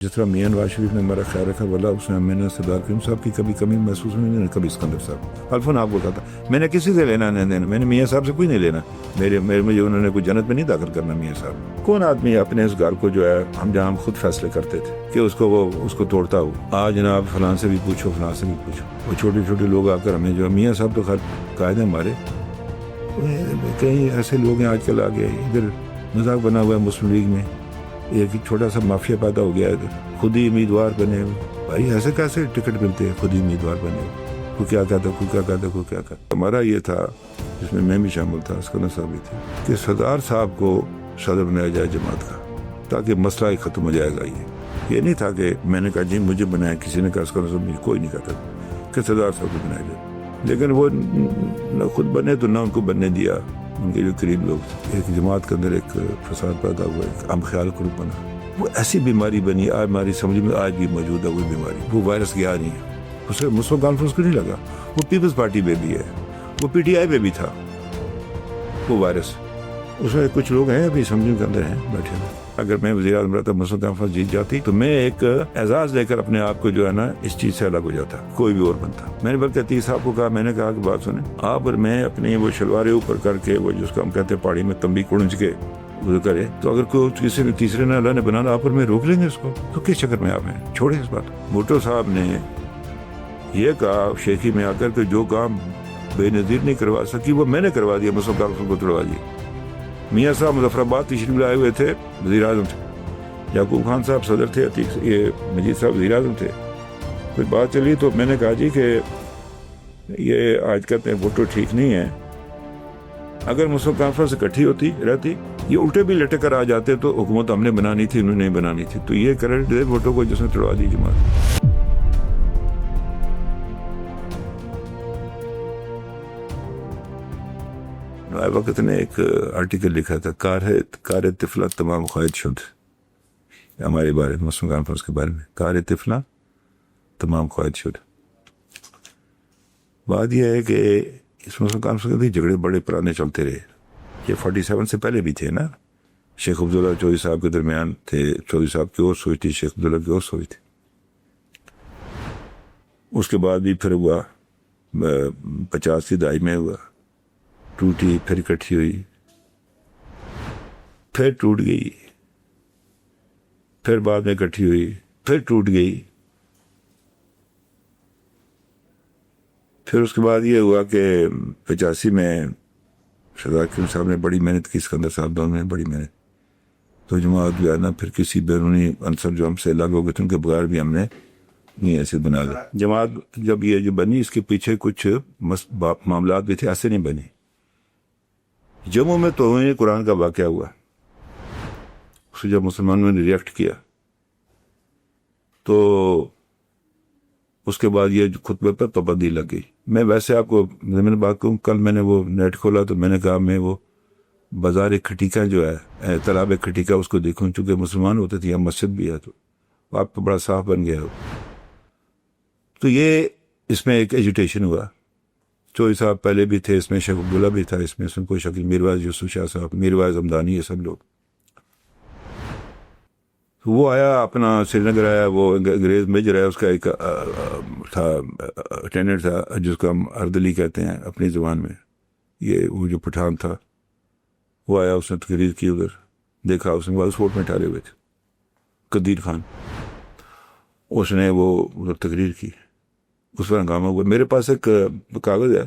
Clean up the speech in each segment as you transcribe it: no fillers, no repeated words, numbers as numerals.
جس طرح میاں نواز شریف نے ہمارا خیال رکھا واللہ اس نے میں نے سردار کریم صاحب کی کبھی کمی محسوس نہیں، کبھی اسکندر صاحب الفن آپ کو کہتا میں نے کسی سے لینا نہیں دینا، میں نے میاں صاحب سے کوئی نہیں لینا، میرے مجھے انہوں نے کوئی جنت میں نہیں داخل کرنا۔ میاں صاحب کون آدمی اپنے اس گھر کو جو ہے ہم جہاں ہم خود فیصلے کرتے تھے کہ اس کو توڑتا ہو، آج جناب فلاں سے بھی پوچھو فلاں سے بھی پوچھو، وہ چھوٹے چھوٹے لوگ آ کر ہمیں جو میاں صاحب تو خیر قائد ہیں ہمارے، کئی ایسے لوگ ہیں آج کل آ گئے ادھر مذاق بنا ہوا ہے مسلم لیگ میں، ایک چھوٹا سا مافیا پیدا ہو گیا ہے، خود ہی امیدوار بنے ہوئے۔ بھائی ایسے کیسے ٹکٹ ملتے ہیں؟ خود ہی امیدوار بنے ہوئے، کوئی کیا کہتا کوئی کیا کہتا کوئی کیا کہتا۔ ہمارا یہ تھا جس میں بھی شامل تھا، اسکندر صاحب بھی تھے، کہ سردار صاحب کو صدر بنایا جائے جماعت کا تاکہ مسئلہ ہی ختم ہو جائے گا۔ یہ نہیں تھا کہ میں نے کہا جی مجھے بنایا، کسی نے کہا اسکندر صاحب، مجھے کوئی نہیں کہتا کہ سردار صاحب کو بنایا جائے، لیکن وہ نہ خود بنے تو نہ ان کو بننے دیا۔ ان کے جو قریب لوگ، ایک جماعت کے اندر ایک فساد پیدا ہوا، ایک عام خیال گروپ بنا، وہ ایسی بیماری بنی آج ہماری سمجھ میں آج بھی موجود ہے وہ بیماری، وہ وائرس گیا نہیں ہے، اسے مسلم کانفرنس کو نہیں لگا، وہ پیپلز پارٹی میں بھی ہے، وہ پی ٹی آئی میں بھی تھا وہ وائرس، اس میں کچھ لوگ ہیں ابھی اسمبلی کے اندر ہیں بیٹھے ہوئے۔ اگر میں وزیر اعظم رہتا مسلم کانفرنس جیت جاتی تو میں ایک اعزاز لے کر اپنے آپ کو جو ہے نا اس چیز سے الگ ہو جاتا، کوئی بھی اور بنتا۔ میں نے بلکہ عتیق صاحب کو کہا، میں نے کہا کہ بات سنیں آپ اور میں اپنے وہ شلوارے اوپر کر کے وہ جس کو ہم کہتے ہیں پہاڑی میں تمبی کڑنج کے کرے، تو اگر کوئی کسی نے تیسرے نے اللہ نے بنانا آپ اور میں روک لیں گے اس کو، تو کس چکر میں آپ ہیں؟ چھوڑیں اس بات۔ بھٹو صاحب نے یہ کہا شیخی میں آ کر کہ جو کام بے نظیر نہیں کروا سکی وہ میں نے کروا دیا، مسلم کانفرنس کو توڑوا دیا۔ میاں صاحب مظفر آباد تشریف لائے ہوئے تھے، وزیر اعظم تھے، یعقوب خان صاحب صدر تھے، یہ مجید صاحب وزیر اعظم تھے۔ کوئی بات چلی تو میں نے کہا جی کہ یہ آج کہتے ہیں بھٹو ٹھیک نہیں ہے، اگر مسلم کانفرنس اکٹھی ہوتی رہتی یہ الٹے بھی لٹک کر آ جاتے تو حکومت ہم نے بنانی تھی، انہوں نے نہیں بنانی تھی، تو یہ کریڈٹ دے بھٹو کو جس نے توڑوا دی جماعت۔ نوائے وقت نے ایک آرٹیکل لکھا تھا، کار طفلہ تمام خواہد شد، ہمارے بارے میں مسلم کانفرنس کے بارے میں، کار طفلہ تمام خواہد شد۔ بات یہ ہے کہ اس مسلم کانفرنس کے جھگڑے بڑے پرانے چلتے رہے، یہ 47 سے پہلے بھی تھے نا، شیخ عبداللہ چودھری صاحب کے درمیان تھے، چودھری صاحب کی اور سوچ تھی، شیخ عبداللہ کی اور سوچ تھی۔ اس کے بعد بھی پھر ہوا 50 کی دہائی میں ہوا، ٹوٹی پھر اکٹھی ہوئی، پھر ٹوٹ گئی، پھر بعد میں اکٹھی ہوئی، پھر ٹوٹ گئی۔ پھر اس کے بعد یہ ہوا کہ 85 میں سردار کریم صاحب نے بڑی محنت کی، اسکندر صاحب دونوں نے بڑی محنت، تو جماعت جو ہے نا پھر کسی بیرونی عنصر جو ہم سے الگ ہو گئے تھے ان کے بغیر بھی ہم نے نہیں ایسے بنا لیا جماعت۔ جب یہ جو بنی اس کے پیچھے کچھ معاملات بھی تھے، ایسے نہیں بنی۔ جموں میں توہین قرآن کا واقعہ ہوا، اس جب مسلمانوں نے ریئیکٹ کیا تو اس کے بعد یہ خطبے پر پابندی لگ گئی۔ میں ویسے آپ کو ضمن بات کروں، کل میں نے وہ نیٹ کھولا تو میں نے کہا میں وہ بازار کھٹیکا جو ہے، تالاب کھٹیکا، اس کو دیکھوں، چونکہ مسلمان ہوتے تھے، یہاں مسجد بھی ہے تو آپ کو بڑا صاف بن گیا ہو۔ تو یہ اس میں ایک ایجوٹیشن ہوا، چودھری صاحب پہلے بھی تھے اس میں، شیخ عبداللہ بھی تھا اس میں کوئی شکل، میروائز یوسف شاہ صاحب، میروائز حمدانی، یہ سب لوگ۔ وہ آیا اپنا سری نگر آیا، وہ انگریز میجر ہے، اس کا ایک تھا اٹینڈنٹ تھا جس کو ہم اردلی کہتے ہیں اپنی زبان میں، یہ وہ جو پٹھان تھا وہ آیا، اس نے تقریر کی، ادھر دیکھا، اس نے بعد فورٹ میں ٹھہرے ہوئے تھے قدیر خان، اس نے وہ ادھر تقریر کی، اس پر ہنگامہ ہوا۔ میرے پاس ایک کاغذ ہے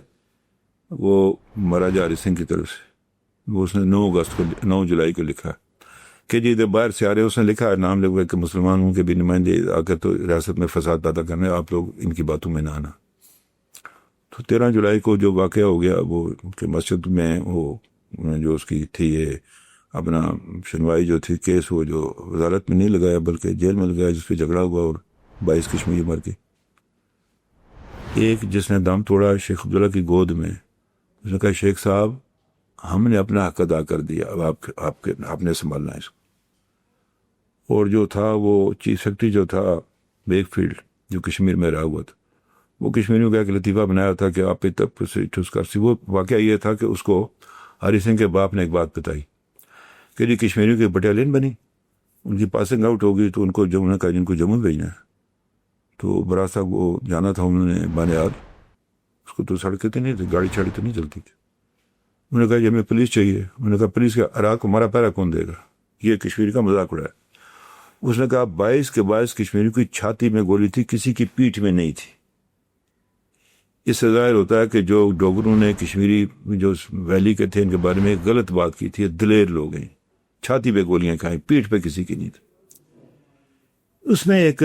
وہ مہاراجہ ہری سنگھ کی طرف سے، وہ اس نے 9 جولائی کو لکھا کہ جی ادھر باہر سے آ رہے، اس نے لکھا ہے نام لے ہوئے کہ مسلمانوں کے بھی نمائندے آ کر تو ریاست میں فساد پیدا کرنے، آپ لوگ ان کی باتوں میں نہ آنا۔ تو 13 جولائی کو جو واقعہ ہو گیا وہ کہ مسجد میں وہ جو اس کی تھی یہ اپنا سنوائی جو تھی، کیس وہ جو وزارت میں نہیں لگایا بلکہ جیل میں لگایا، جس پہ جھگڑا ہوا اور 22 کشمیری مر گئے۔ ایک جس نے دم توڑا شیخ عبداللہ کی گود میں، اس نے کہا شیخ صاحب ہم نے اپنا حق ادا کر دیا، اب آپ نے سنبھالنا ہے اس کو۔ اور جو تھا وہ چیف سیکرٹری جو تھا بیک فیلڈ جو کشمیر میں رہا ہوا تھا، وہ کشمیریوں کا ایک لطیفہ بنایا تھا کہ آپ پہ تب سے ٹھوس کر سی۔ وہ واقعہ یہ تھا کہ اس کو ہری سنگھ کے باپ نے ایک بات بتائی کہ جی کشمیریوں کی بٹالین بنی ان کی پاسنگ آؤٹ ہوگی تو ان کو جب انہوں نے کہا جن کو جموں بھیجنا ہے تو برا صاحب وہ جانا تھا انہوں نے بانیاد، اس کو تو سڑکیں تو نہیں تھی، گاڑی چھاڑی تو نہیں چلتی تھی. انہوں نے کہا یہ ہمیں پولیس چاہیے. انہوں نے کہا پولیس کا عراق کو مارا پیرا کون دے گا، یہ کشمیر کا مذاق اڑایا. اس نے کہا 22 کے 22 کشمیری کی چھاتی میں گولی تھی، کسی کی پیٹھ میں نہیں تھی. اس سے ظاہر ہوتا ہے کہ جو ڈوگروں نے کشمیری جو ویلی کے تھے ان کے بارے میں غلط بات کی تھی، دلیر لوگ ہیں، چھاتی پہ گولیاں کھائیں، پیٹھ پہ کسی کی نہیں تھی. اس میں ایک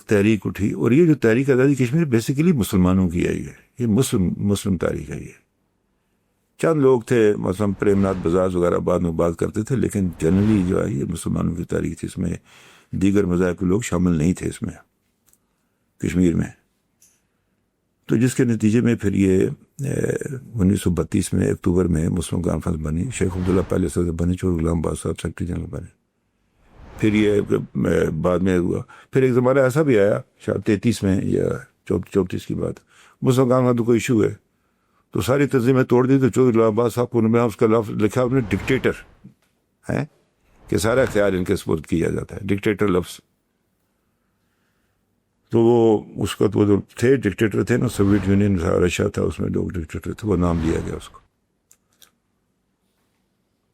تحریک اٹھی، اور یہ جو تحریک آزادی کشمیر بیسیکلی مسلمانوں کی ہے، یہ مسلم تاریخ ہے. یہ چند لوگ تھے مثلا پریم ناتھ بزاز وغیرہ بعد میں بات کرتے تھے، لیکن جنرلی جو ہے یہ مسلمانوں کی تاریخ تھی. اس میں دیگر مذاہب کے لوگ شامل نہیں تھے اس میں کشمیر میں. تو جس کے نتیجے میں پھر یہ 1932 میں اکتوبر میں مسلم کانفرنس بنی. شیخ عبداللہ پہلے صدر بنے، چودھری غلام آباد صاحب سیکرٹری جنرل بنے. پھر یہ بعد میں ہوا. پھر ایک زمانہ ایسا بھی آیا شاید 33 میں یا 34 کی بات، مسلم کانفرنس کوئی ایشو ہے تو ساری تنظیمیں توڑ دی. تو چودھری غلام آباد صاحب کو اس کا لفظ لکھا انہوں نے ڈکٹیٹر ہے کہ سارا اختیار ان کے سپرد کیا جاتا ہے، ڈکٹیٹر لفظ. تو وہ اس کا تو جو تھے ڈکٹیٹر تھے نا، سوویت یونین تھا، رشیا تھا، اس میں لوگ ڈکٹیٹر تھے، وہ نام دیا گیا اس کو.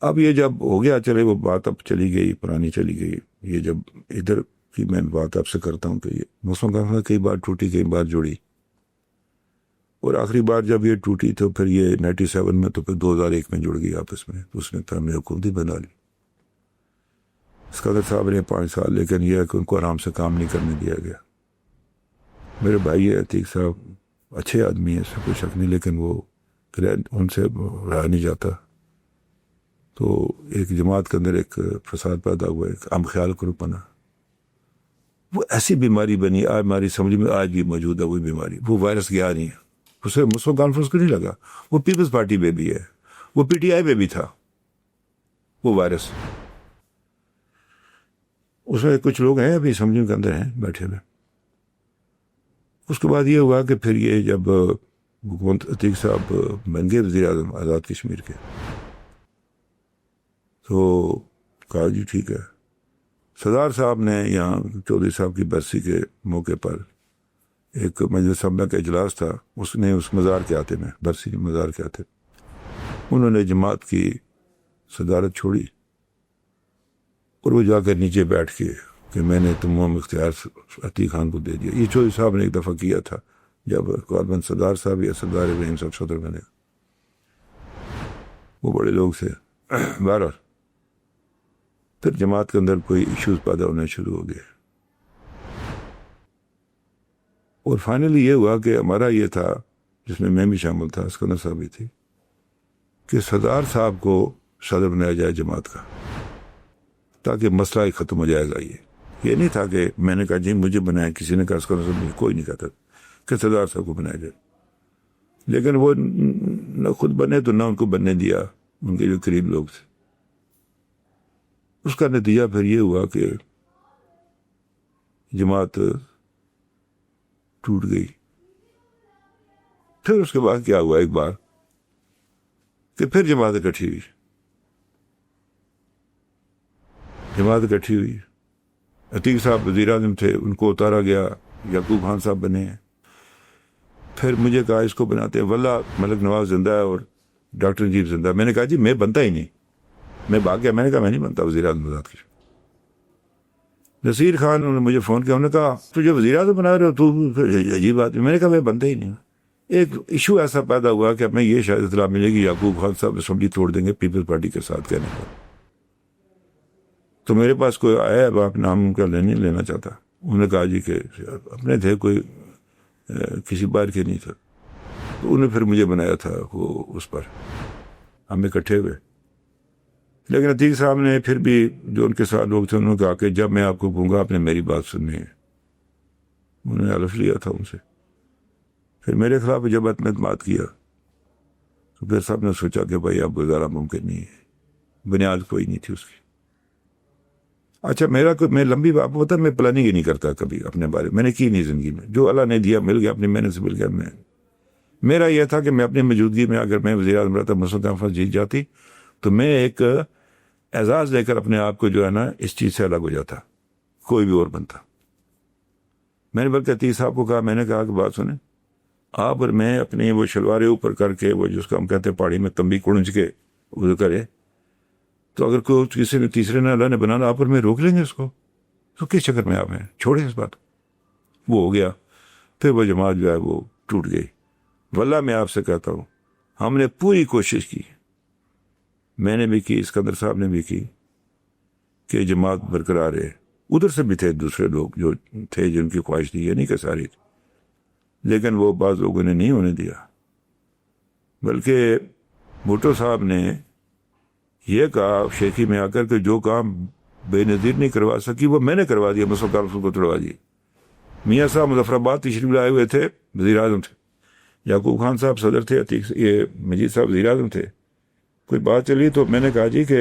اب یہ جب ہو گیا چلے، وہ بات اب چلی گئی، پرانی چلی گئی. یہ جب ادھر کی میں بات آپ سے کرتا ہوں کہ یہ مسلم کانفرنس کئی بار ٹوٹی، کئی بار جڑی، اور آخری بار جب یہ ٹوٹی تو پھر یہ 97 میں، تو پھر 2001 میں جڑ گئی آپس میں. تو اس میں پھر ہمیں حکومت بنا لی. اسکندر صاحب نے 5 سال، لیکن یہ کہ ان کو آرام سے کام نہیں کرنے دیا گیا. میرے بھائی ہے عتیق صاحب، اچھے آدمی ہیں، اس میں کوئی شک نہیں، لیکن وہ ان سے رہا نہیں جاتا. تو ایک جماعت کے اندر ایک فساد پیدا ہوا، ایک عام خیال گروپ بنا. وہ ایسی بیماری بنی، آج ہماری سمجھ میں آج بھی موجود ہے. وہی بیماری، وہ وائرس گیا نہیں ہے، اسے مسلم کانفرنس کو نہیں لگا. وہ پیپلز پارٹی میں بھی ہے، وہ پی ٹی آئی میں بھی تھا وہ وائرس. اس میں کچھ لوگ ہیں ابھی اسمبلی کے اندر ہیں بیٹھے ہوئے. اس کے بعد یہ ہوا کہ پھر یہ جب حکومت عتیق صاحب بن گئے وزیر اعظم آزاد کشمیر کے، تو کہا جی ٹھیک ہے. سردار صاحب نے یہاں چودھری صاحب کی برسی کے موقع پر ایک مجلس عاملہ کا اجلاس تھا، اس نے اس مزار کے آتے میں، برسی کے مزار کے آتے، انہوں نے جماعت کی صدارت چھوڑی اور وہ جا کر نیچے بیٹھ کے کہ میں نے تمام اختیار عتیق خان کو دے دیا. یہ چودھری صاحب نے ایک دفعہ کیا تھا جب غالباً سردار صاحب یا سردار ابراہیم صاحب صدر بنے. وہ بڑے لوگ سے بہرحال پھر جماعت کے اندر کوئی ایشوز پیدا ہونے شروع ہو گئے. اور فائنلی یہ ہوا کہ ہمارا یہ تھا، جس میں میں بھی شامل تھا، اسکندر صاحب بھی تھی، کہ سردار صاحب کو صدر بنایا جائے جماعت کا، تاکہ مسئلہ ہی ختم ہو جائے گا. یہ نہیں تھا کہ میں نے کہا جی مجھے بنایا، کسی نے کہا اسکندر صاحب، کوئی نہیں کہتا کہ سردار صاحب کو بنایا جائے. لیکن وہ نہ خود بنے تو نہ ان کو بننے دیا ان کے جو قریب لوگ تھے. اس کا نتیجہ پھر یہ ہوا کہ جماعت ٹوٹ گئی. پھر اس کے بعد کیا ہوا ایک بار کہ پھر جماعت اکٹھی ہوئی. جماعت اکٹھی ہوئی، عتیق صاحب وزیر اعظم تھے، ان کو اتارا گیا، یعقوب خان صاحب بنے ہیں. پھر مجھے کہا اس کو بناتے ہیں، واللہ ملک نواز زندہ ہے اور ڈاکٹر نجیب زندہ ہے. میں نے کہا جی میں بنتا ہی نہیں، میں بھاگ گیا. میں نے کہا میں نہیں بنتا وزیر اعظم آزاد کی. نصیر خان انہوں نے مجھے فون کیا، انہوں نے کہا تجھے وزیر اعظم بنا رہے ہو، تو عجیب بات ہے. میں نے کہا میں بنتا ہی نہیں. ایک ایشو ایسا پیدا ہوا کہ ہمیں یہ شاید اطلاع ملے گی یعقوب خان صاحب اسمبلی توڑ دیں گے پیپلز پارٹی کے ساتھ کہنے پر. تو میرے پاس کوئی آیا، اب آپ نام ان کا لینا چاہتا. انہوں نے کہا جی کہ اپنے تھے، کوئی کسی بار کے نہیں تھا. تو انہوں نے پھر مجھے بنایا تھا وہ اس پر، ہم اکٹھے ہوئے. لیکن عتیق صاحب نے پھر بھی جو ان کے ساتھ لوگ تھے، انہوں نے کہا کہ جب میں آپ کو کہوں گا آپ نے میری بات سننی ہے. انہوں نے حلف لیا تھا ان سے. پھر میرے خلاف جب اعتماد کیا تو پھر سب نے سوچا کہ بھائی اب گزارا ممکن نہیں ہے، بنیاد کوئی نہیں تھی اس کی. اچھا میں لمبی بات ہوتا، میں پلاننگ ہی نہیں کرتا کبھی اپنے بارے میں نے کی نہیں زندگی میں. جو اللہ نے دیا مل گیا، اپنی محنت سے مل گیا. میرا یہ تھا کہ میں اپنی موجودگی میں اگر میں وزیر اعظم رہتا، مسلم کانفرنس جیت جاتی، تو میں ایک اعزاز لے کر اپنے آپ کو جو ہے نا اس چیز سے الگ ہو جاتا، کوئی بھی اور بنتا۔ میں نے بلکہ عتیق صاحب کو کہا، میں نے کہا کہ بات سنیں، آپ اور میں اپنے وہ شلواریں اوپر کر کے، وہ جس کو ہم کہتے ہیں پہاڑی میں تمبی کڑنج کے وضو کرے، تو اگر کوئی کسی نے تیسرے نے اللہ نے بنانا، آپ اور میں روک لیں گے اس کو، تو کس چکر میں آپ ہیں، چھوڑیں اس بات۔ وہ ہو گیا، پھر وہ جماعت جو ہے وہ ٹوٹ گئی۔ واللہ میں آپ سے کہتا ہوں، ہم نے پوری کوشش کی، میں نے بھی کی، اسکندر صاحب نے بھی کی، کہ جماعت برقرار رہے۔ ادھر سے بھی تھے دوسرے لوگ جو تھے جن کی خواہش تھی، یہ نہیں کہ ساری تھی، لیکن وہ بعض لوگوں نے نہیں ہونے دیا۔ بلکہ بھٹو صاحب نے یہ کہا شیخی میں آ کر کہ جو کام بے نظیر نہیں کروا سکی وہ میں نے کروا دیا، مسلم کانفرنس کو توڑوا دی۔ میاں صاحب مظفر آباد تشریف لائے ہوئے تھے، وزیر اعظم تھے، یعقوب خان صاحب صدر تھے، یہ مجید صاحب وزیر اعظم تھے۔ کوئی بات چلی تو میں نے کہا جی کہ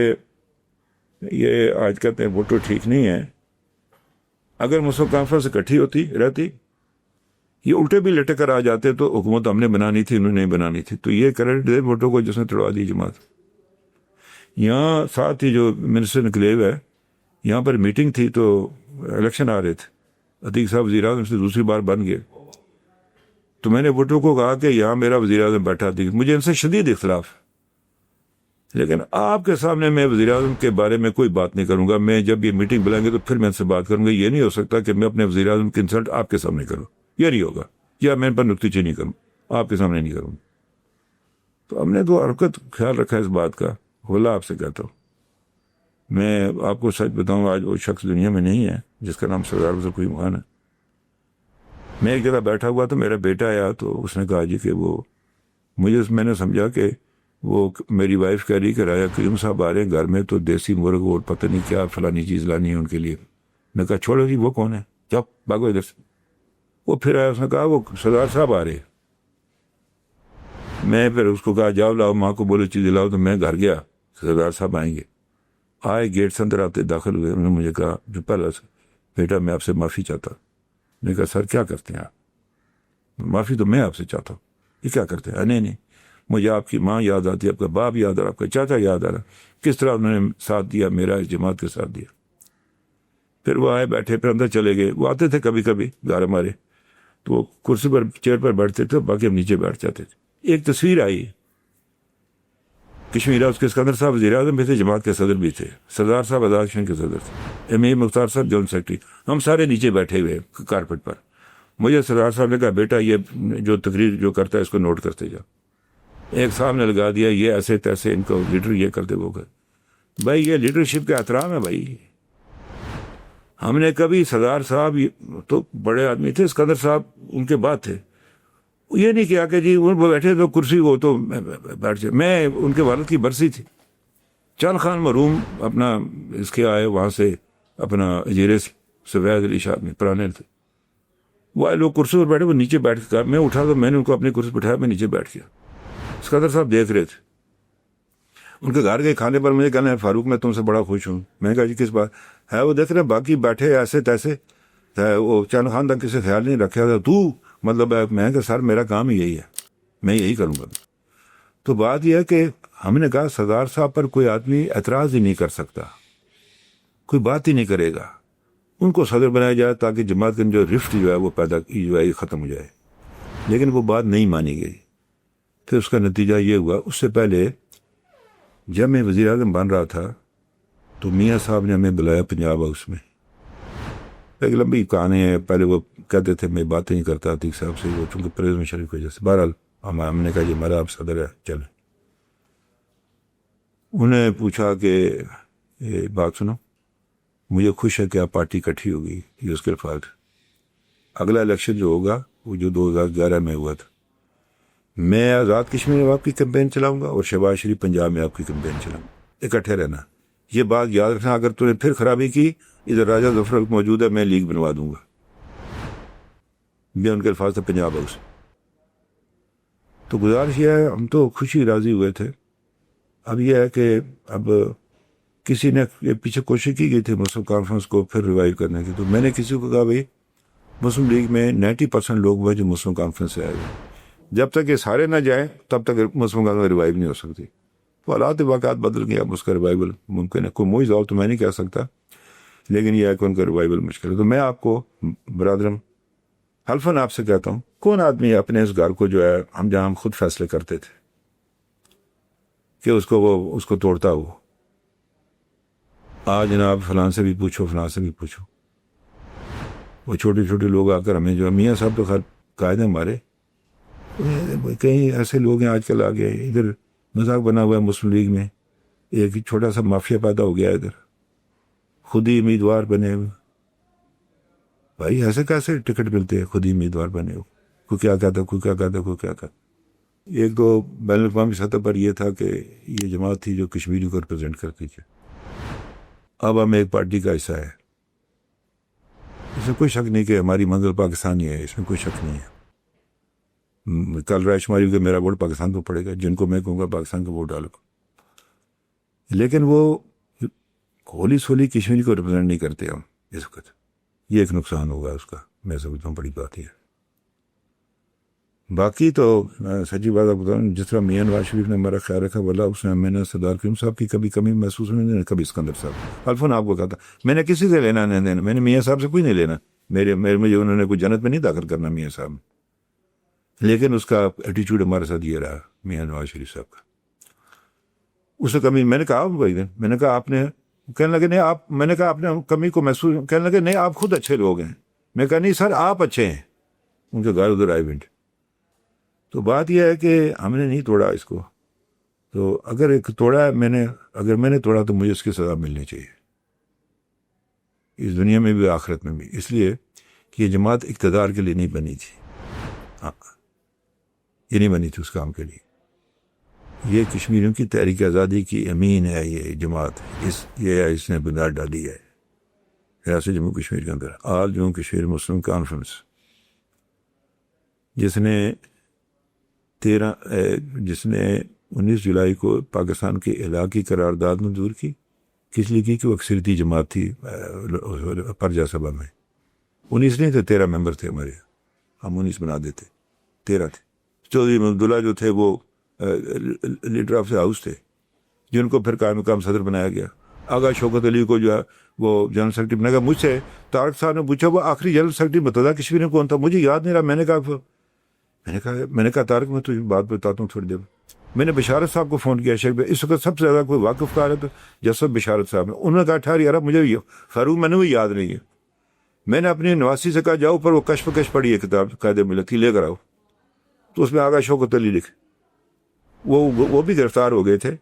یہ آج کہتے ہیں بھٹو ٹھیک نہیں ہے، اگر مسلم کانفرنس اکٹھی ہوتی رہتی، یہ الٹے بھی لٹک کر آ جاتے تو حکومت ہم نے بنانی تھی، انہوں نے نہیں بنانی تھی۔ تو یہ کریڈٹ دے بھٹو کو جس نے توڑوا دی جماعت۔ یہاں ساتھ ہی جو منسٹر انکلیو ہے، یہاں پر میٹنگ تھی تو الیکشن آ رہے تھے، عتیق صاحب وزیر اعظم سے دوسری بار بن گئے، تو میں نے بھٹو کو کہا کہ یہاں میرا وزیر اعظم بیٹھا تھی، مجھے ان سے شدید اختلاف، لیکن آپ کے سامنے میں وزیر اعظم کے بارے میں کوئی بات نہیں کروں گا، میں جب یہ میٹنگ بلائیں گے تو پھر میں ان سے بات کروں گا۔ یہ نہیں ہو سکتا کہ میں اپنے وزیر اعظم کی انسلٹ آپ کے سامنے کروں، یہ نہیں ہوگا، یا میں ان پر نکتہ چینی کروں، آپ کے سامنے نہیں کروں۔ تو ہم نے تو حرکت خیال رکھا اس بات کا، واللہ آپ سے کہتا ہوں، میں آپ کو سچ بتاؤں، آج وہ شخص دنیا میں نہیں ہے جس کا نام سردار افضل کوئی خان ہے۔ میں ایک جگہ بیٹھا ہوا تو میرا بیٹا آیا، تو اس نے کہا جی کہ وہ میں نے سمجھا کہ وہ میری وائف کہہ رہی کہ راجہ کریم صاحب آ رہے ہیں گھر میں، تو دیسی مرغ اور پتہ نہیں کیا فلانی چیز لانی ہے ان کے لیے۔ میں کہا چھوڑو جی، وہ کون ہے، جاؤ بھاگو ادھر سے۔ وہ پھر آیا، اس نے کہا وہ سردار صاحب آ رہے ہیں۔ میں پھر اس کو کہا جاؤ لاؤ، ماں کو بولو چیز لاؤ، تو میں گھر گیا، سردار صاحب آئیں گے۔ آئے، گیٹ سے اندر آتے داخل ہوئے، انہوں نے مجھے کہا جو پہلا سے، بیٹا میں آپ سے معافی چاہتا ہوں۔ میں نے کہا سر کیا کرتے ہیں آپ؟ معافی تو میں آپ سے چاہتا ہوں، یہ کیا کرتے ہیں؟ نہیں، مجھے آپ کی ماں یاد آتی ہے، آپ کا باپ یاد آ رہا، آپ کا چاچا یاد آ رہا، کس طرح انہوں نے ساتھ دیا میرا، اس جماعت کے ساتھ دیا۔ پھر وہ آئے، بیٹھے، پھر اندر چلے گئے۔ وہ آتے تھے کبھی کبھی گھر ہمارے، تو وہ کرسی پر چیئر پر بیٹھتے تھے، باقی ہم نیچے بیٹھ جاتے تھے۔ ایک تصویر آئی کشمیر ہاؤس کے، اسکندر صاحب وزیر اعظم بھی تھے، جماعت کے صدر بھی تھے، سردار صاحب آزاد کشمیر کے صدر تھے، ایم اے مختار صاحب جوائنٹ سیکرٹری، ہم سارے نیچے بیٹھے ہوئے کارپٹ پر۔ مجھے سردار صاحب نے کہا بیٹا یہ جو تقریر جو کرتا ہے اس کو نوٹ کرتے جا۔ ایک صاحب نے لگا دیا یہ ایسے تیسے، ان کو لیڈر یہ کرتے وہ کر۔ بھائی یہ لیڈرشپ کا احترام ہے بھائی۔ ہم نے کبھی سردار صاحب تو بڑے آدمی تھے، اسکندر صاحب ان کے بعد تھے، یہ نہیں کیا کہ جی وہ بیٹھے تو کرسی وہ تو بیٹھ جائے۔ میں ان کے والد کی برسی تھی، چند خان مرحوم اپنا اس کے آئے وہاں سے، اپنا اجیرے سے، سفید علی شاہ میں پرانے تھے، وہ آئے، لوگ کرسی پر بیٹھے، وہ نیچے بیٹھ کے، میں اٹھا تو میں نے ان کو اپنی کرسی بٹھایا، میں نیچے بیٹھ گیا۔ اسکندر صاحب دیکھ رہے تھے، ان کے گھر کے کھانے پر مجھے کہنا ہے فاروق میں تم سے بڑا خوش ہوں۔ میں نے کہا جی کس بات ہے؟ وہ دیکھ رہے باقی بیٹھے ایسے تیسے، وہ چند خان تک کسی خیال نہیں رکھا تھا، تو مطلب میں کہ سر میرا کام ہی یہی ہے، میں یہی کروں گا۔ تو بات یہ ہے کہ ہم نے کہا سردار صاحب پر کوئی آدمی اعتراض ہی نہیں کر سکتا، کوئی بات ہی نہیں کرے گا، ان کو صدر بنایا جائے تاکہ جماعت کے جو رفٹ جو ہے وہ پیدا جو ہے ختم ہو جائے۔ لیکن وہ بات نہیں مانی گئی۔ پھر اس کا نتیجہ یہ ہوا، اس سے پہلے جب میں وزیر اعظم بن رہا تھا تو میاں صاحب نے ہمیں بلایا پنجاب ہاؤس میں، ایک لمبی کہانی ہے، پہلے وہ کہتے تھے میں باتیں نہیں کرتا عتیق صاحب سے، وہ چونکہ پرویز مشرف کی وجہ سے، بہرحال ہم نے کہا جی ہمارا آپ صدر ہے چلیں۔ انہوں نے پوچھا کہ یہ بات سنو، مجھے خوش ہے کہ آپ پارٹی اکٹھی ہوگی، یہ اس کے الفاظ۔ اگلا الیکشن جو ہوگا وہ جو 2011 میں ہوا تھا، میں آزاد کشمیر میں آپ کی کیمپین چلاؤں گا اور شہباز شریف پنجاب میں آپ کی کیمپین چلاؤں گا، اکٹھے رہنا۔ یہ بات یاد رکھنا، اگر تو نے پھر خرابی کی، ادھر راجہ ظفر موجود ہے، میں لیگ بنوا دوں گا۔ یہ ان کے الفاظ تھے پنجاب ہاؤس۔ تو گزارش یہ ہے، ہم تو خوشی راضی ہوئے تھے۔ اب یہ ہے کہ اب کسی نے پیچھے کوشش کی گئی تھی مسلم کانفرنس کو پھر ریوائیو کرنے کی، تو میں نے کسی کو کہا بھائی مسلم لیگ میں 90% لوگ ہوئے جو مسلم کانفرنس سے آئے ہوئے، جب تک یہ سارے نہ جائیں تب تک مسلم کانفرنس ریوائیو نہیں ہو سکتی۔ تو حالات واقعات بدل گئے، اب اس کا ریوائول ممکن ہے، کوئی موئی ضابط تو میں نہیں کہہ سکتا، لیکن یہ ہے کہ ان کا ریوائول مشکل ہے۔ تو میں آپ کو برادرم حلفاً آپ سے کہتا ہوں، کون آدمی اپنے اس گھر کو جو ہے ہم جہاں ہم خود فیصلے کرتے تھے کہ اس کو توڑتا ہو؟ آج جناب فلاں سے بھی پوچھو، فلاں سے بھی پوچھو، وہ چھوٹے چھوٹے لوگ آ کر ہمیں جو میاں صاحب تو خیر قائد ہیں ہمارے، کئی ایسے لوگ ہیں آج کل آگے، ادھر مذاق بنا ہوا ہے مسلم لیگ میں، ایک چھوٹا سا مافیا پیدا ہو گیا ہے ادھر، خود ہی امیدوار بنے ہوئے۔ بھائی ایسے کیسے ٹکٹ ملتے ہیں خود ہی امیدوار بنے ہو؟ کوئی کیا کہتا، کوئی کیا کہتا، کوئی کیا کہتا۔ ایک تو بین الاقوامی سطح پر یہ تھا کہ یہ جماعت تھی جو کشمیری کو ریپرزینٹ کرتی تھی، اب ہم ایک پارٹی کا حصہ ہے، اس میں کوئی شک نہیں کہ ہماری منزل پاکستانی ہے، اس میں کوئی شک نہیں ہے۔ کل رائے شماری کہ میرا ووٹ پاکستان کو پڑے گا، جن کو میں کہوں گا پاکستان کو ووٹ ڈالو، لیکن وہ ہولی سولی کشمیری کو ریپرزینٹ نہیں کرتے ہم اس وقت، یہ ایک نقصان ہوگا اس کا، میں سمجھتا ہوں بڑی بات یہ ہے۔ باقی تو سچی بات آپ بتاؤں، جس طرح میاں نواز شریف نے ہمارا خیال رکھا، واللہ اس نے میں نے سردار کریم صاحب کی کبھی کمی محسوس نہیں، نے کبھی اسکندر صاحب الفون آپ کو کہا تھا، میں نے کسی سے لینا نہیں دینا، میں نے میاں صاحب سے کوئی نہیں لینا، میرے مجھے انہوں نے کوئی جنت میں نہیں داخل کرنا میاں صاحب، لیکن اس کا ایٹیچیوڈ ہمارے ساتھ یہ رہا میاں نواز شریف صاحب کا، اس نے کمی، میں نے کہا بھائی دن، میں نے کہا آپ نے، کہنے لگے نہیں آپ، میں نے کہا آپ نے کمی کو محسوس، کہنے لگے نہیں آپ خود اچھے لوگ ہیں، میں کہا نہیں سر آپ اچھے ہیں، ان کے گھر ادھر آئے بنٹ۔ تو بات یہ ہے کہ ہم نے نہیں توڑا اس کو، تو اگر ایک توڑا ہے اگر میں نے توڑا تو مجھے اس کی سزا ملنی چاہیے، اس دنیا میں بھی آخرت میں بھی، اس لیے کہ یہ جماعت اقتدار کے لیے نہیں بنی تھی، ہاں یہ نہیں بنی تھی اس کام کے لیے، یہ کشمیریوں کی تحریک آزادی کی امین ہے، یہ جماعت اس نے بنیاد ڈالی ہے ریاست جموں کشمیر کے اندر، آل جموں کشمیر مسلم کانفرنس، جس نے 19 جولائی کو پاکستان کے علاقائی قرارداد منظور کی، کس لیے کی کہ وہ اکثریتی جماعت تھی پرجا سبھا میں، 19 نہیں تھے، 13 ممبر تھے ہمارے، ہم 19 بنا دیتے، 13 تھے۔ چودھری عبداللہ جو تھے وہ لیڈر آف دا ہاؤس تھے، جن کو پھر قائم مقام صدر بنایا گیا۔ آغا شوکت علی کو جو ہے وہ جنرل سیکرٹری بنایا گیا۔ مجھ سے طارق صاحب نے پوچھا وہ آخری جنرل سیکرٹری متحدہ کشمیر میں کون تھا، مجھے یاد نہیں رہا، میں نے کہا طارق میں تجھے بات بتاتا ہوں تھوڑی دیر، میں نے بشارت صاحب کو فون کیا، شیخ اس وقت سب سے زیادہ کوئی واقف کار ہے تو جسد بشارت صاحب نے، انہوں نے کہا ٹھہر یار مجھے فاروق میں نے وہ یاد نہیں ہے، میں نے اپنی نواسی سے کہا جاؤ پر وہ کشف پڑھی ہے کتاب قائد ملت کی، لے کر آؤ، تو اس میں آغا شوکت علی لکھے، وہ بھی گرفتار ہو گئے تھے،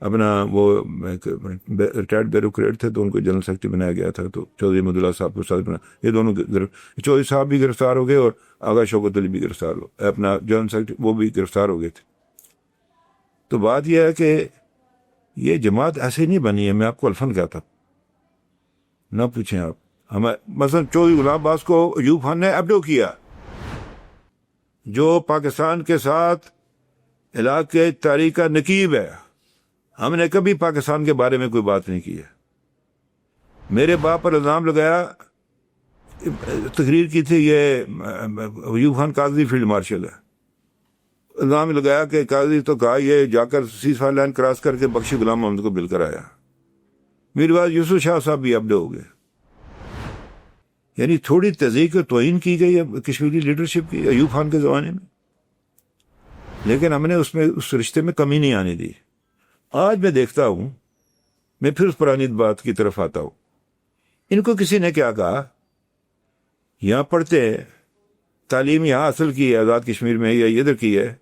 اپنا وہ ریٹائرڈ بیوروکریٹ تھے تو ان کو جنرل سیکرٹری بنایا گیا تھا، تو چودھری عبداللہ صاحب کو صدر بنا، یہ دونوں چودھری صاحب بھی گرفتار ہو گئے اور آغا شوکت علی بھی گرفتار ہو، اپنا جنرل سیکرٹری وہ بھی گرفتار ہو گئے تھے۔ تو بات یہ ہے کہ یہ جماعت ایسے نہیں بنی ہے، میں آپ کو الفن کہتا نہ پوچھیں آپ، مثلا چودھری غلام عباس کو ایوب خان نے ابڈو کیا، جو پاکستان کے ساتھ علاقے تاریخ کا نقیب ہے، ہم نے کبھی پاکستان کے بارے میں کوئی بات نہیں کی ہے۔ میرے باپ پر الزام لگایا، تقریر کی تھی، یہ ایوب خان قاضی فیلڈ مارشل ہے، الزام لگایا کہ قاضی تو کہا یہ جا کر سیز فائر لائن کراس کر کے بخشی غلام محمد کو مل کر آیا۔ میرے بعد یوسف شاہ صاحب بھی ابڈے ہو گئے، یعنی تھوڑی تہذیب و توہین کی گئی ہے کشمیری لیڈرشپ کی ایوب خان کے زمانے میں، لیکن ہم نے اس رشتے میں کمی نہیں آنے دی۔ آج میں دیکھتا ہوں، میں پھر اس پرانی بات کی طرف آتا ہوں، ان کو کسی نے کیا کہا، یہاں پڑھتے تعلیم یہاں حاصل کی ہے آزاد کشمیر میں یا ادھر کی ہے،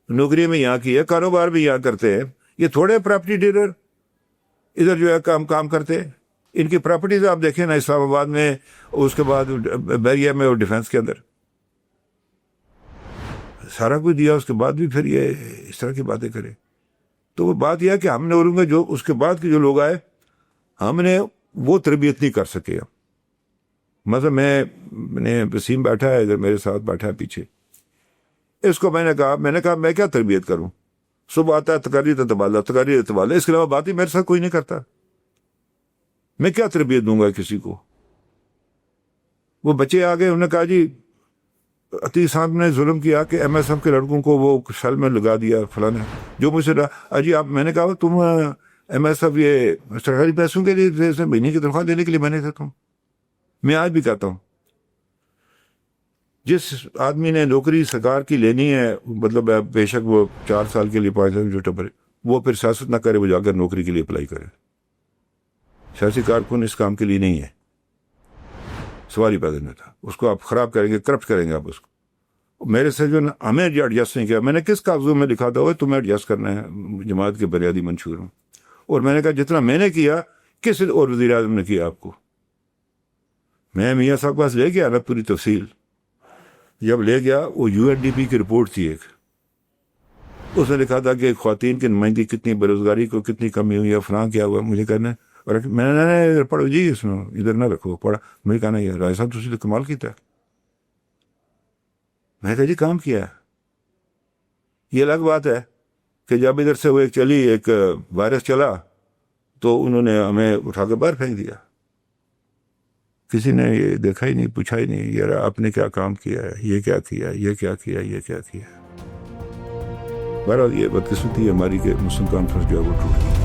نوکری میں یہاں کی ہے، کاروبار بھی یہاں کرتے ہیں، یہ تھوڑے پراپرٹی ڈیلر ادھر جو ہے کام کرتے ہیں، ان کی پراپرٹیز آپ دیکھیں نا اسلام آباد میں، اس کے بعد بیریا میں اور ڈیفنس کے اندر سارا کچھ دیا، اس کے بعد بھی پھر یہ اس طرح کی باتیں کرے۔ تو وہ بات یہ ہے کہ ہم نے اور جو اس کے بعد کے جو لوگ آئے، ہم نے وہ تربیت نہیں کر سکے۔ مثلا میں وسیم بیٹھا ہے ادھر میرے ساتھ بیٹھا ہے پیچھے، اس کو میں نے کہا میں کیا تربیت کروں، صبح آتا ہے تقاریر تبادلہ، اس کے علاوہ بات ہی میرے ساتھ کوئی نہیں کرتا، میں کیا تربیت دوں گا کسی کو۔ وہ بچے آ گئے، انہوں نے کہا جی عطیہ صاحب نے ظلم کیا کہ ایم ایس ایف کے لڑکوں کو وہ سیل میں لگا دیا فلاں جو مجھ سے اجی آپ میں نے کہا تم ایم ایس ایف یہ سرکاری پیسوں کے لیے مہینے کی تنخواہ دینے کے لیے بنے تھے تم. میں آج بھی کہتا ہوں جس آدمی نے نوکری سرکار کی لینی ہے مطلب بے شک وہ 4 سال کے لیے 5 سال جو ٹبر وہ پھر سیاست نہ کرے, وہ جا کر نوکری کے لیے اپلائی کرے. سیاسی کارکن اس کام کے لیے نہیں ہے. سوال ہی پیدا نہیں تھا. اس کو آپ خراب کریں گے, کرپٹ کریں گے آپ اس کو. میرے سے جو ہمیں ایڈجسٹ نہیں کیا. میں نے کس کاغذوں میں لکھا تھا وہ تمہیں ایڈجسٹ کرنا ہے جماعت کے بنیادی منشور میں, اور میں نے کہا جتنا میں نے کیا کس اور وزیر اعظم نے کیا آپ کو. میں میاں صاحب کے پاس لے گیا نا پوری تفصیل. جب لے گیا وہ یو این ڈی پی کی رپورٹ تھی ایک, اس نے لکھا تھا کہ خواتین کی نمائندگی کتنی, بے روزگاری کو کتنی کمی ہوئی ہے, فلاں کیا ہوا. مجھے کہنا ہے اور میں نے پڑھو جی اس میں ادھر نہ رکھو پڑھا. مجھے کہنا یہ رائے صاحب تسی تو کمال کیتا ہے. میں نے کہا جی کام کیا ہے. یہ الگ بات ہے کہ جب ادھر سے وہ ایک چلی ایک وائرس چلا تو انہوں نے ہمیں اٹھا کے باہر پھینک دیا. کسی نے یہ دیکھا ہی نہیں, پوچھا ہی نہیں یار آپ نے کیا کام کیا ہے, یہ کیا کیا, یہ کیا کیا, یہ کیا کیا. بہرحال یہ بدقسمتی ہماری کہ مسلم کانفرنس جو ہے وہ ٹوٹ گئی.